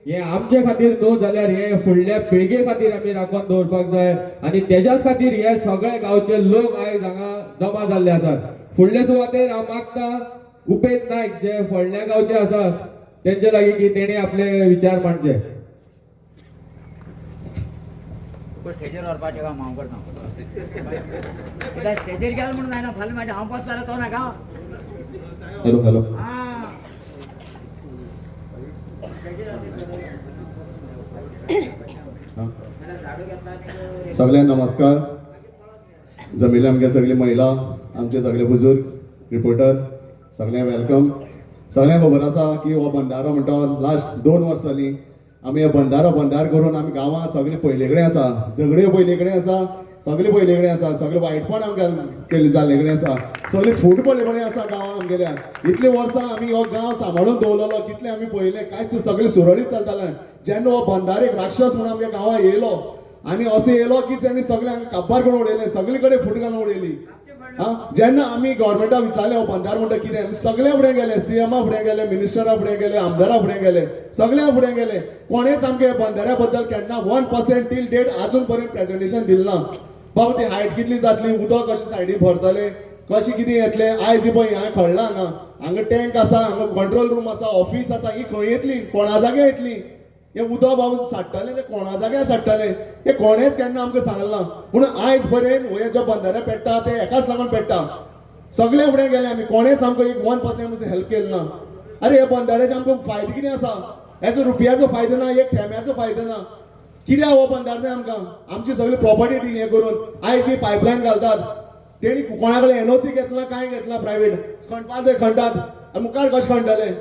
हे आमचे खातीर न्हू जाल्यार हे फुडल्या पिळगे खातीर आमी राखून दवरपाक जाय आनी तेज्याच खातीर हे सगळे गांवचे लोक आयज हांगा जमा जाल्ले आसात. फुडले सुवातेर हांव मागता उपेंद्र नायक जे फोडल्या गांवचे आसात तेंचे लागीं की तेणे आपले विचार मांडचे. स्टेजर व्हरपाचें काम हांव करता. स्टेजर गेलो म्हणून जायना फाल्यां मागीर हांव पास जाल्यार तो नाका. हॅलो हॅलो सगळ्यांना नमस्कार. जमिल्ले आमगे सगळी महिला आमचे सगळे बुजुर्ग रिपोर्टर सगळे वेलकम. सगळ्यांक खबर आसा की हो बंधारो म्हणटा लास्ट 2 वर्सां जालीं आमी हे बंधार करून आमी गांवांत सगळे पयले कडेन आसा. झगड्यो पयले कडेन आसा, सगळे पयले कडेन आसा, सगळे वायटपण आमकां केले जाल्ले कडेन आसा, सगळे फूट पडले कडेन आसा गांवांत आमगेल्या. इतले वर्सां आमी हो गांव सांबाळून दवरलेलो, कितले आमी पयले कांयच सगळे सुरळीत चलतालें. जेन्ना हो बंधार एक राक्षस म्हणून आमच्या गांवांत येयलो आनी असो येयलो की तेणी सगळे हांगा काबार करून उडयले, सगळे कडेन फूट घालून उडयली. जेन्ना आमी गव्हर्मेंटाक विचारलें हो बंधार म्हणटा कितें, सगळे फुडें गेले, सीएमा फुडें गेले, मिनिस्टरा फुडें गेले, आमदारा फुडें गेले, सगळ्या फुडें गेले. कोणेच आमगे बंधाऱ्या बद्दल केन्ना 1% टील डेट आजून पर्यंत प्रेजेंटेशन दिलें ना. बाबा ती हायट कितली जातली, उदक कशें सायडीन भरतले, कशें कितें येतलें. आयज पळय हांवें कळ्ळां हांगा टँक आसा, हांगा कंट्रोल रूम आसा, ऑफिस आसा, ही खंय येतली, कोणा जाग्यार येतली. हे उदक बाबा साठटलें ते कोणा जाग्यार साठटलें हे कोणेच केन्ना आमकां सांगलें. म्हणून आयज पर्यंत हे जो बंधारे पेट्टा ते एकाच लागून पेट्टा. सगळे फुडें गेले आमी, कोणेच आमकां एक 1% हेल्प केलें ना. अरे हे बंधाऱ्याचे आमकां फायदो कितें आसा, हेजो रुपयाचो फायदो ना, एक थेंब्याचो फायदो ना. कित्याक हो बंधार जाय आमकां, आमची सगळी प्रॉपर्टी हें करून आयज ही पायपलायन घालतात. तेणी कोणा कडेन एनओसी घेतला, कांय घेतला, प्रायवेट खणपाक ते खणटात आनी मुखार कशें खणटले.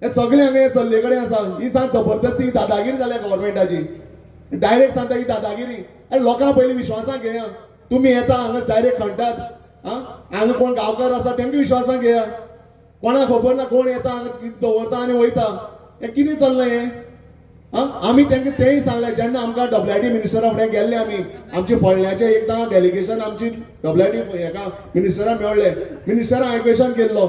हे सगळे हांगा चल्ले कडेन आसा. ही सांग जबरदस्ती ही दादागिरी जाल्या गव्हर्मेंटाची. डायरेक्ट सांगता ही दादागिरी. अरे लोकांक पयलीं विश्वासाक घेया. तुमी येता हांगा डायरेक्ट खणटात. हांगा कोण गांवकार आसा तेंका विश्वासाक घेया. कोणाक खबर ना कोण येता हांगा कितें दवरता आनी वयता. हें कितें चल्लां हें. आमी तेंका तेंय सांगलें जेन्ना आमकां WID मिनिस्टरा फुडें गेल्ले आमी, आमचे फोडण्याचे एकदां डेलिगेशन आमची WID हेका मिनिस्टराक मेळ्ळें. मिनिस्टरान हांवें क्वेशन केल्लो,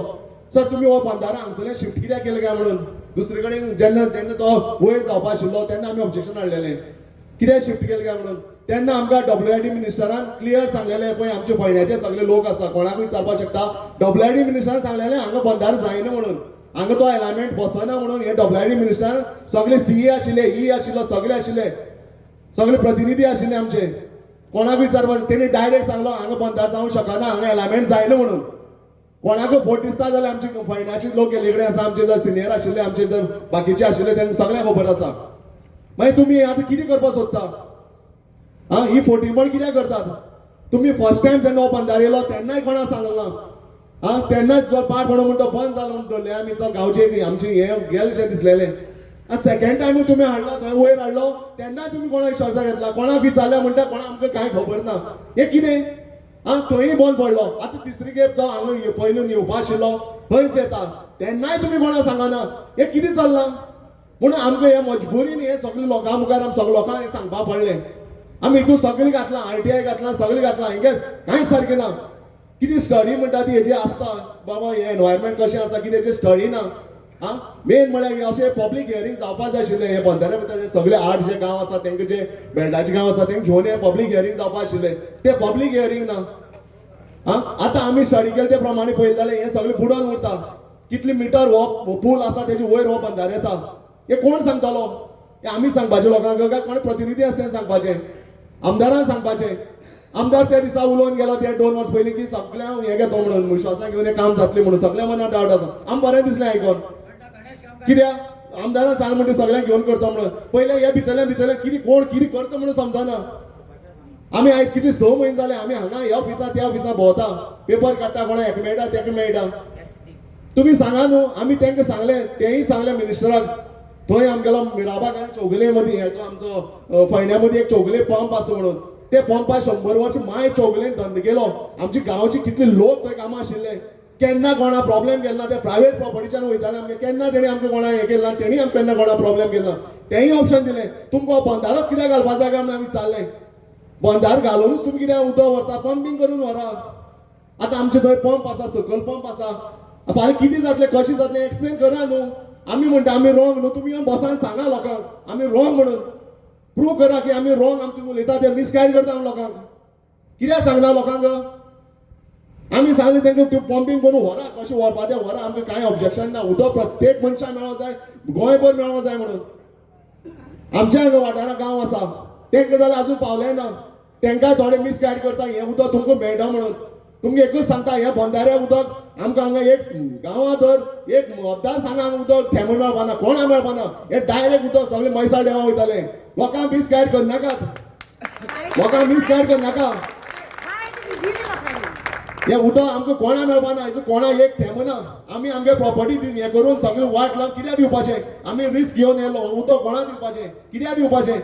सर तुमी हो बंधारो हांगसरलें शिफ्ट कित्याक केलें काय म्हणून. दुसरे कडेन जेन्ना तो वयर जावपा आशिल्लो तेन्ना आमी ऑब्जेक्शन हाडलेलें कित्याक शिफ्ट केलें काय म्हणून. तेन्ना आमकां WID मिनिस्टरान क्लियर सांगलेलें पळय आमचे फोडण्याचे सगळे लोक आसा, कोणाकूय विचारपाक शकता. WID मिनिस्टरान सांगलेलें हांगा बंधार जायना म्हणून, हांगा तो एलायमेंट बसना म्हणून. हे WID मिनिस्टर सगळे CA आशिल्ले, ई आशिल्लो, सगळे आशिल्ले, सगळे प्रतिनिधी आशिल्ले आमचे. कोणाक विचारपाक तेणी डायरेक्ट सांगलो हांगा बंधार जावंक शकना, हांगा एलायमेंट जायना म्हणून. कोणाक फोट दिसता जाल्यार आमचे फोंडण्याचे लोक गेले कडेन आसा, आमचे जर सिनियर आशिल्ले, आमचे जर बाकीचे आशिल्ले तांकां सगळ्यांक खबर आसा. मागीर तुमी आतां कितें करपाक सोदता. ही फोटीपण कित्याक करतात. तुमी फर्स्ट टायम जेन्ना हो बंधार येयलो तेन्नाय कोणाक सांगलें ना. तेन्नाच जो पाट म्हणून म्हणटा बंद जालो म्हणून दवरले आमी चल गांवचे आमचे हे गेलेशें दिसलेलें. सेकंड टायम तुमी हाडलो थंय वयर हाडलो तेन्ना तुमी कोणाक विश्वासाक घेतला. कोणाक विचारलें म्हणटा कोणाक आमकां कांय खबर ना. हें कितें. थंय बंद पडलो. आतां तिसरी खेप तो हांगा पयलू येवपा आशिल्लो थंयच येता तेन्नाय तुमी कोणाक सांगना. हें कितें चल्लां. म्हणून आमकां हे मजबुरीन हे सगळे लोकां मुखार आमी सगळे लोकांक हें सांगपा पडलें. आमी हितून सगळें घातलां, RTI घातलां, सगळें घातलां. हेंगे कांयच सारकें ना. कितें स्टडी म्हणटा ती हेजी आसता बाबा हे एनवायरमेंट कशें आसा कितें तेची स्टडी ना. मेन म्हळ्यार अशें पब्लीक हियरींग जावपा जाय आशिल्लें. हे बंधाऱ्या भितर सगळे 8 जे गांव आसा तेंकां जे बेल्टाचे गांव आसा तेंकां घेवन हे पब्लीक हियरींग जावपा आशिल्लें. ते पब्लीक हियरींग ना. आतां आमी स्टडी केले ते प्रमाणे पळयलें जाल्यार हे सगळें बुडोवन उरता. कितले मिटर हो पूल आसा तेजे वयर हो बंधार येता. हे कोण सांगतालो. हे आमी सांगपाचें लोकांक काय कोण प्रतिनिधी आसा तें सांगपाचें, आमदारांक सांगपाचें. आमदार त्या दिसा उलोवन गेलो ते 2 वर्स पयलीं की सगळ्यांक हें घेतो म्हणून विश्वासाक घेवन हें काम जातलें म्हणून. सगळ्या मनात डावट आसा. आमकां बरें दिसलें आयकोन. कित्याक आमदारान सांग म्हणटा सगळ्यांक घेवन करता म्हणून. पयलें हे भितरल्या कितें कोण कितें करता म्हणून समजना. आमी आयज कितें 6 म्हयने जाले आमी हांगा ह्या ऑफिसा त्या ऑफिसा भोंवता, पेपर काडटा, कोणाक हेका मेळटा तेका मेळटा. तुमी सांगा न्हू. आमी तेंकां सांगलें, तेंय सांगलें मिनिस्टराक. थंय आमगेलो मिराबाग चौगले मदीं हेचो आमचो फोंड्या मदीं एक चौगले पंप आसा म्हणून. ते पंपा 100 वर्स माय चौगलेन धंदो केलो. आमची गांवचे कितले लोक थंय कामां आशिल्ले. केन्ना कोणा प्रॉब्लेम केलो ना. ते प्रायवेट प्रॉपर्टीच्यान वयताले आमगे. केन्ना तेणी आमकां कोणा हें केलें ना. तेणी आमकां केन्ना कोणा प्रॉब्लेम केलो ना. तेंय ऑप्शन दिलें तुमकां बंधारच कित्याक घालपाक जाय काय म्हणून आमी चाललें. बंधार घालूनच तुमी कित्याक उदक व्हरता, पंपींग करून व्हरा. आतां आमचे थंय पंप आसा, सकयल पंप आसा. फाल्यां कितें जातलें कशें जातलें एक्सप्लेन करा न्हू. आमी म्हणटा आमी रॉंग न्हू, तुमी येवन बसान सांगा लोकांक आमी रॉंग म्हणून प्रूव करा की आमी रॉंग आमी तुमी उलयता ते मिसगायड करता आमी लोकांक. कित्याक सांगना लोकांक? आमी सांगलें तांकां त्यो पंपींग करून व्हरा, कशें व्हरपा तें व्हरा, आमकां कांय ऑब्जेक्शन ना. उदक प्रत्येक मनशाक मेळोंक जाय, गोंयभर मेळोंक जाय म्हणून. आमच्या हांगा वाठारांत गांव आसा तांकां जाल्यार अजून पावलें ना. तांकां थोडे मिसगायड करता हें उदक तुमकां मेळटा म्हणून. तुमकां एकूच सांगता हें बंधाऱ्या उदक आमकां हांगा एक गांवां धर एक मतदार सांगा उदक थेंबून मेळपाना, कोणा मेळपाना. हें डायरेक्ट उदक सगळें मैसाळ देवा वयतालें. लोकांक मिसगायड करनाकात, लोकांक मिसगायड करनाका. हे उदक आमकां कोणा मेळपाना, हेजो कोणा एक थेंब ना. आमी आमगे प्रॉपर्टी हें करून सगळें वाट लावन कित्याक दिवपाचें? आमी रिस्क घेवन येयलो, उदक कोणा दिवपाचें? कित्याक दिवपाचें?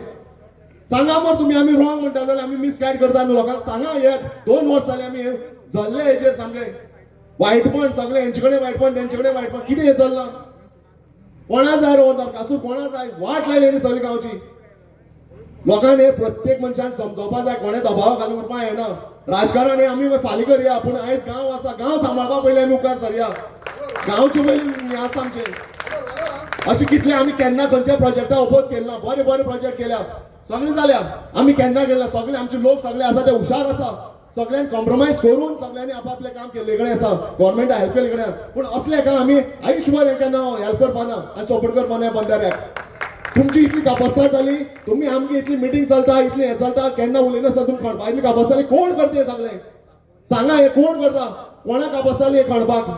सांगा मर तुमी आमी रॉंग म्हणटा जाल्यार आमी मिसगायड करता न्हू लोकांक. सांगा हे 2 वर्स जाले आमी झल्ले हेचेर सामकें वायटपण सगळें हेंचे कडेन वायटपण तेंचे कडेन वायटपण. कितें हें चल्लां? कोणा जाय रो नरकासूर, कोणा जाय? वाट लायली न्ही सगळी गांवची. लोकांनी हे प्रत्येक मनशान समजोवपा जाय, कोणे दबावा खाली उरपा येना. राजकारण हे आमी फालीं करया, पूण आयज गांव आसा, गांव सांबाळपा पयलीं आमी मुखार सरया. गांवचे पयलीं हें आसा आमचें. अशें कितले आमी केन्ना खंयच्या प्रोजेक्टा ओपोज केलें, बरे बरे प्रोजेक्ट केल्या, सगळें जाल्या. आमी केन्ना केलें, सगळे आमचे लोक सगळे आसा ते हुशार आसा. सगळ्यांनी कॉम्प्रोमायज करून सगळ्यांनी आपापलें काम केल्ले कडेन आसा, गव्हर्मेंटा हेल्प केले कडेन. पूण असलें काम आमी आयुश्यभर हें केन्ना हेल्प करपाना आनी सपोर्ट करपाना बंधाऱ्याक. तुमची इतली कापासता जाली, तुम्ही आमची इतली मिटींग चलता, इतली हें चलता, केन्ना उलयनासतना तुमी खणपा इतली कापासताली. कोण करता हें सगळें? सांगा हे कोण करता? कोणाक कापासताली हें खणपाक?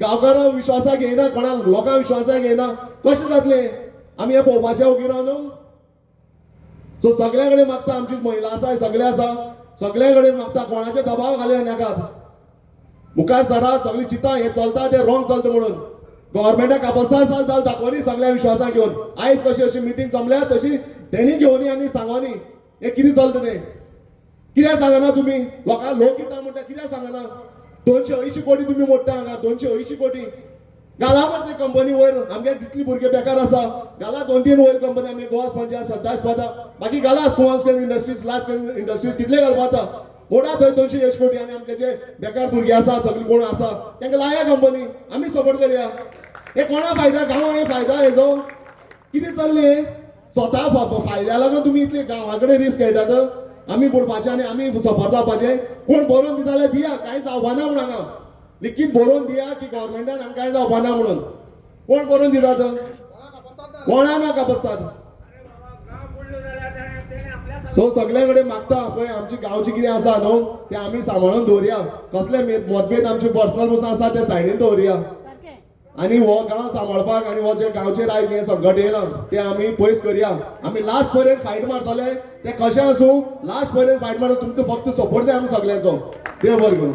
गांवकारां विश्वासाक घेयना, कोणा लोकांक विश्वासाक घेयना. कशें जातलें? आमी हें पळोवपाचें ओगी रावन. सो सगळ्या कडेन मागता, आमची महिला आसा सगळे आसा, सगळ्या कडेन मागता, कोणाचे दबाव घाले नाकात. मुखार सरा, सगळीं चिंता हें चलता तें रॉंग चलता म्हणून. गव्हर्मेंटाक कापासता आसा जाल्यार दाखोवनी सगळ्या विश्वासाक घेवन. आयज कशी अशी मिटींग जमल्या तशी तेणी घेवनी आनी सांगोनी हें कितें चलता तें. कित्याक सांगना तुमी? लोकांक लोक येता म्हणटा कित्याक सांगना? 280 कोटी तुमी मोडटा हांगा, 280 कोटी घाला मर ते कंपनी वयर. आमगे जितली भुरगे बेकार आसा घाला 2-3 वयर कंपनी आमगे गोवा स्पंजा, सद्दा स्पंजा, बाकी घाला small scale industries, large scale industries कितले घालपा आता. मोडा थंय 280 कोटी आनी आमचे जे बेकार भुरगे आसा सगळीं कोण आसा तांकां लाया कंपनी, आमी सपोर्ट करया. हे कोणा फायदा? गांव हे फायदा हेजो? कितें चल्लें? स्वता फायद्या लागून तुमी इतले गांवा कडेन रिस्क घेतात. आमी बुडपाचें आनी आमी सफर जावपाचें. कोण बरोवन दिता जाल्यार दिया, कांय जावपाना म्हणून हांगा लिखीत बरोवन दिया की गव्हर्मेंटान आमकां कांय जावपाना म्हणून. कोण बरोवन दितात? कोणा ना कापसतात. सो सगळ्या कडेन मागता पळय आमची गांवची कितें आसा न्हू तें आमी सांबाळून दवरया. कसले मतभेद आमचे पर्सनल बसून आसा ते सायडीन दवरया. आनी हो गांव सांबाळपाक आनी हो जे गांवचेर आयज हें संकट येयलां तें आमी पयस करया. आमी लास्ट पर्यंत फायट मारतले, तें कशें आसूं लास्ट पर्यंत फायट मारता. तुमचो फक्त सपोर्ट जाय आमी सगळ्यांचो. देव बरें करूं.